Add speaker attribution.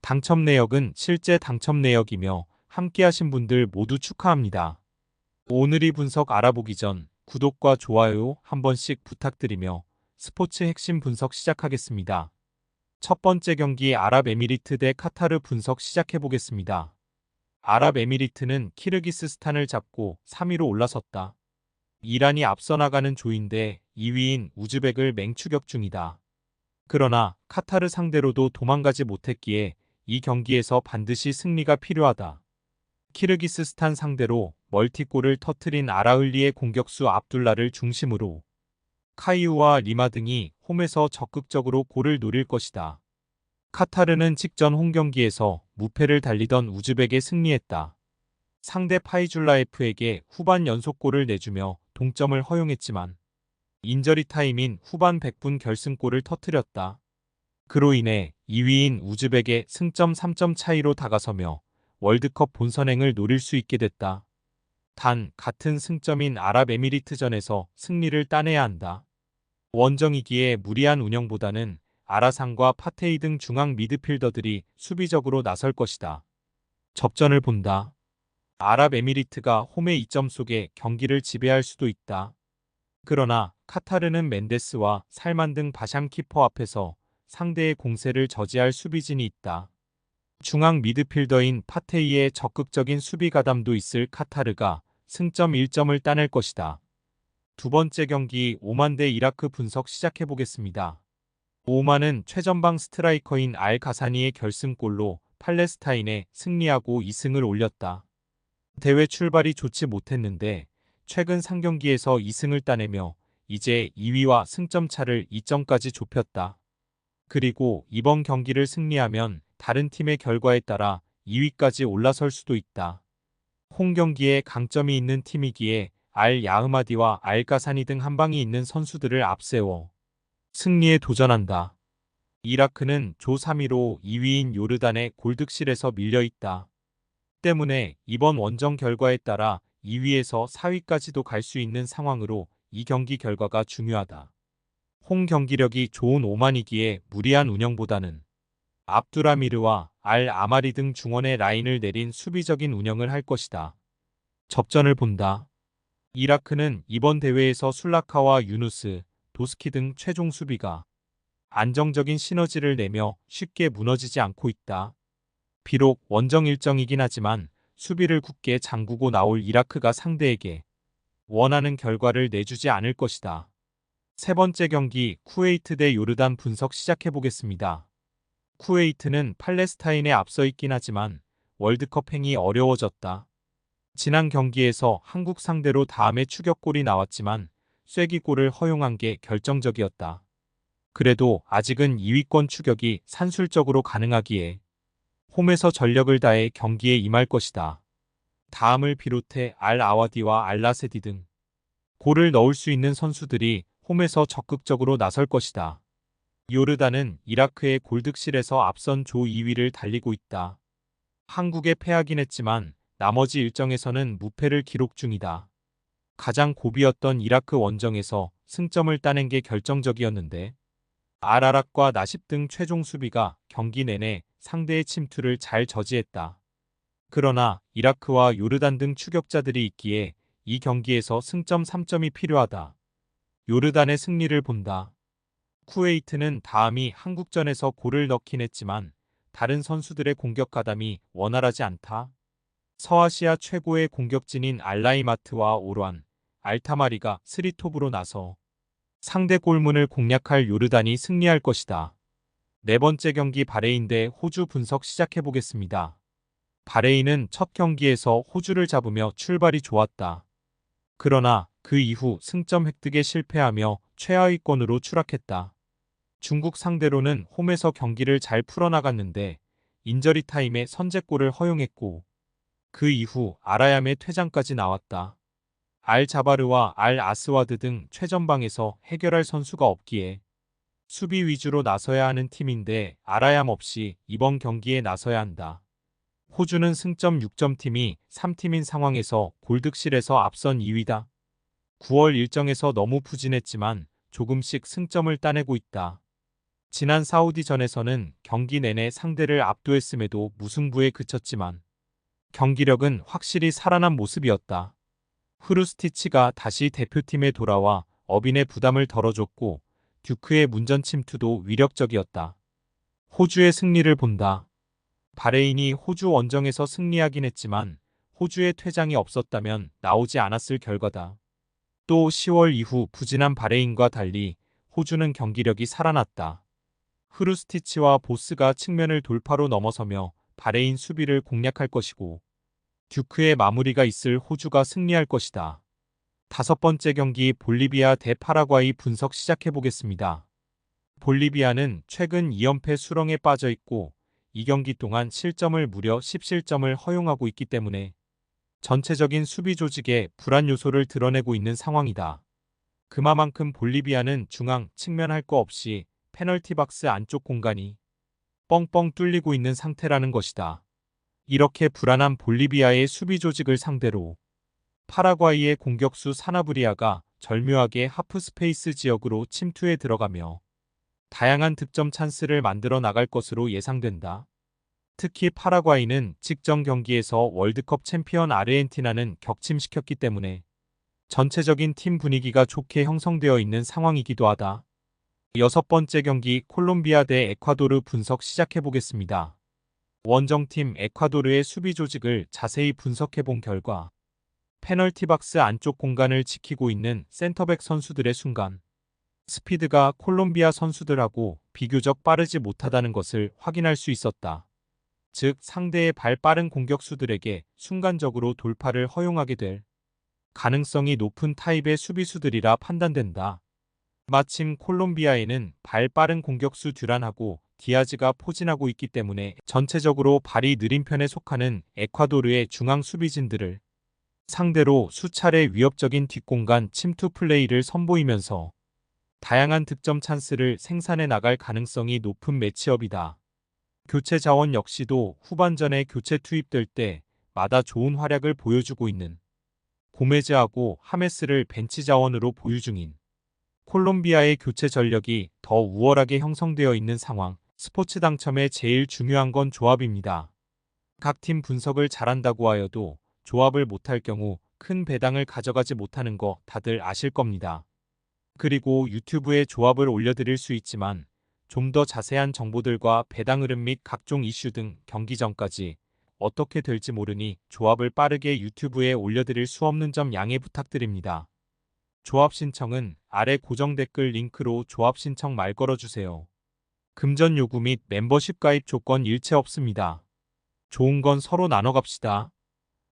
Speaker 1: 당첨 내역은 실제 당첨 내역이며 함께하신 분들 모두 축하합니다. 오늘의 분석 알아보기 전 구독과 좋아요 한 번씩 부탁드리며 스포츠 핵심 분석 시작하겠습니다. 첫 번째 경기 아랍에미리트 대 카타르 분석 시작해보겠습니다. 아랍에미리트는 키르기스스탄을 잡고 3위로 올라섰다. 이란이 앞서 나가는 조인데 2위인 우즈벡을 맹추격 중이다. 그러나 카타르 상대로도 도망가지 못했기에 이 경기에서 반드시 승리가 필요하다. 키르기스스탄 상대로 멀티골을 터트린 아라을리의 공격수 압둘라를 중심으로 카이우와 리마 등이 홈에서 적극적으로 골을 노릴 것이다. 카타르는 직전 홈경기에서 무패를 달리던 우즈벡에 승리했다. 상대 파이줄라에프에게 후반 연속골을 내주며 동점을 허용했지만 인저리 타임인 후반 100분 결승골을 터뜨렸다. 그로 인해 2위인 우즈벡의 승점 3점 차이로 다가서며 월드컵 본선행을 노릴 수 있게 됐다. 단 같은 승점인 아랍에미리트전에서 승리를 따내야 한다. 원정이기에 무리한 운영보다는 아라상과 파테이 등 중앙 미드필더들이 수비적으로 나설 것이다. 접전을 본다. 아랍에미리트가 홈의 이점 속에 경기를 지배할 수도 있다. 그러나 카타르는 멘데스와 살만 등 바샴 키퍼 앞에서 상대의 공세를 저지할 수비진이 있다. 중앙 미드필더인 파테이의 적극적인 수비 가담도 있을 카타르가 승점 1점을 따낼 것이다. 두 번째 경기 오만 대 이라크 분석 시작해보겠습니다. 오만은 최전방 스트라이커인 알 가사니의 결승골로 팔레스타인에 승리하고 2승을 올렸다. 대회 출발이 좋지 못했는데 최근 3경기에서 2승을 따내며 이제 2위와 승점 차를 2점까지 좁혔다. 그리고 이번 경기를 승리하면 다른 팀의 결과에 따라 2위까지 올라설 수도 있다. 홈 경기에 강점이 있는 팀이기에 알 야흐마디와 알 가사니 등 한방이 있는 선수들을 앞세워 승리에 도전한다. 이라크는 조 3위로 2위인 요르단의 골득실에서 밀려있다. 때문에 이번 원정 결과에 따라 2위에서 4위까지도 갈 수 있는 상황으로 이 경기 결과가 중요하다. 홈 경기력이 좋은 오만이기에 무리한 운영보다는 압두라미르와 알 아마리 등 중원의 라인을 내린 수비적인 운영을 할 것이다. 접전을 본다. 이라크는 이번 대회에서 술라카와 유누스, 도스키 등 최종 수비가 안정적인 시너지를 내며 쉽게 무너지지 않고 있다. 비록 원정 일정이긴 하지만 수비를 굳게 잠그고 나올 이라크가 상대에게 원하는 결과를 내주지 않을 것이다. 세 번째 경기 쿠웨이트 대 요르단 분석 시작해보겠습니다. 쿠웨이트는 팔레스타인에 앞서 있긴 하지만 월드컵 행이 어려워졌다. 지난 경기에서 한국 상대로 다음에 추격골이 나왔지만 쐐기골을 허용한 게 결정적이었다. 그래도 아직은 2위권 추격이 산술적으로 가능하기에 홈에서 전력을 다해 경기에 임할 것이다. 다음을 비롯해 알 아와디와 알 라세디 등 골을 넣을 수 있는 선수들이 홈에서 적극적으로 나설 것이다. 요르단은 이라크의 골득실에서 앞선 조 2위를 달리고 있다. 한국에 패하긴 했지만 나머지 일정에서는 무패를 기록 중이다. 가장 고비였던 이라크 원정에서 승점을 따낸 게 결정적이었는데 알아락과 나십 등 최종 수비가 경기 내내 상대의 침투를 잘 저지했다. 그러나 이라크와 요르단 등 추격자들이 있기에 이 경기에서 승점 3점이 필요하다. 요르단의 승리를 본다. 쿠웨이트는 다음이 한국전에서 골을 넣긴 했지만 다른 선수들의 공격 가담이 원활하지 않다. 서아시아 최고의 공격진인 알라이마트와 오르안, 알타마리가 3톱으로 나서 상대 골문을 공략할 요르단이 승리할 것이다. 네 번째 경기 바레인 대 호주 분석 시작해보겠습니다. 바레인은 첫 경기에서 호주를 잡으며 출발이 좋았다. 그러나 그 이후 승점 획득에 실패하며 최하위권으로 추락했다. 중국 상대로는 홈에서 경기를 잘 풀어나갔는데 인저리 타임에 선제골을 허용했고 그 이후 아라얌의 퇴장까지 나왔다. 알 자바르와 알 아스와드 등 최전방에서 해결할 선수가 없기에 수비 위주로 나서야 하는 팀인데 아라얌 없이 이번 경기에 나서야 한다. 호주는 승점 6점 팀이 3팀인 상황에서 골득실에서 앞선 2위다. 9월 일정에서 너무 부진했지만 조금씩 승점을 따내고 있다. 지난 사우디전에서는 경기 내내 상대를 압도했음에도 무승부에 그쳤지만 경기력은 확실히 살아난 모습이었다. 후르스티치가 다시 대표팀에 돌아와 어빈의 부담을 덜어줬고 듀크의 문전 침투도 위력적이었다. 호주의 승리를 본다. 바레인이 호주 원정에서 승리하긴 했지만 호주의 퇴장이 없었다면 나오지 않았을 결과다. 또 10월 이후 부진한 바레인과 달리 호주는 경기력이 살아났다. 후르스티치와 보스가 측면을 돌파로 넘어서며 바레인 수비를 공략할 것이고 듀크의 마무리가 있을 호주가 승리할 것이다. 다섯 번째 경기 볼리비아 대 파라과이 분석 시작해보겠습니다. 볼리비아는 최근 2연패 수렁에 빠져 있고 이 경기 동안 실점을 무려 10실점을 허용하고 있기 때문에 전체적인 수비 조직에 불안 요소를 드러내고 있는 상황이다. 그만큼 볼리비아는 중앙 측면 할 거 없이 페널티 박스 안쪽 공간이 뻥뻥 뚫리고 있는 상태라는 것이다. 이렇게 불안한 볼리비아의 수비 조직을 상대로 파라과이의 공격수 사나브리아가 절묘하게 하프 스페이스 지역으로 침투해 들어가며 다양한 득점 찬스를 만들어 나갈 것으로 예상된다. 특히 파라과이는 직전 경기에서 월드컵 챔피언 아르헨티나는 격침시켰기 때문에 전체적인 팀 분위기가 좋게 형성되어 있는 상황이기도 하다. 여섯 번째 경기 콜롬비아 대 에콰도르 분석 시작해보겠습니다. 원정팀 에콰도르의 수비 조직을 자세히 분석해본 결과 페널티 박스 안쪽 공간을 지키고 있는 센터백 선수들의 순간 스피드가 콜롬비아 선수들하고 비교적 빠르지 못하다는 것을 확인할 수 있었다. 즉 상대의 발 빠른 공격수들에게 순간적으로 돌파를 허용하게 될 가능성이 높은 타입의 수비수들이라 판단된다. 마침 콜롬비아에는 발 빠른 공격수 듀란하고 디아즈가 포진하고 있기 때문에 전체적으로 발이 느린 편에 속하는 에콰도르의 중앙 수비진들을 상대로 수차례 위협적인 뒷공간 침투 플레이를 선보이면서 다양한 득점 찬스를 생산해 나갈 가능성이 높은 매치업이다. 교체 자원 역시도 후반전에 교체 투입될 때마다 좋은 활약을 보여주고 있는 고메즈하고 하메스를 벤치 자원으로 보유 중인 콜롬비아의 교체 전력이 더 우월하게 형성되어 있는 상황. 스포츠 당첨에 제일 중요한 건 조합입니다. 각 팀 분석을 잘한다고 하여도 조합을 못할 경우 큰 배당을 가져가지 못하는 거 다들 아실 겁니다. 그리고 유튜브에 조합을 올려드릴 수 있지만 좀 더 자세한 정보들과 배당 흐름 및 각종 이슈 등 경기 전까지 어떻게 될지 모르니 조합을 빠르게 유튜브에 올려드릴 수 없는 점 양해 부탁드립니다. 조합 신청은 아래 고정 댓글 링크로 조합 신청 말 걸어주세요. 금전 요구 및 멤버십 가입 조건 일체 없습니다. 좋은 건 서로 나눠 갑시다.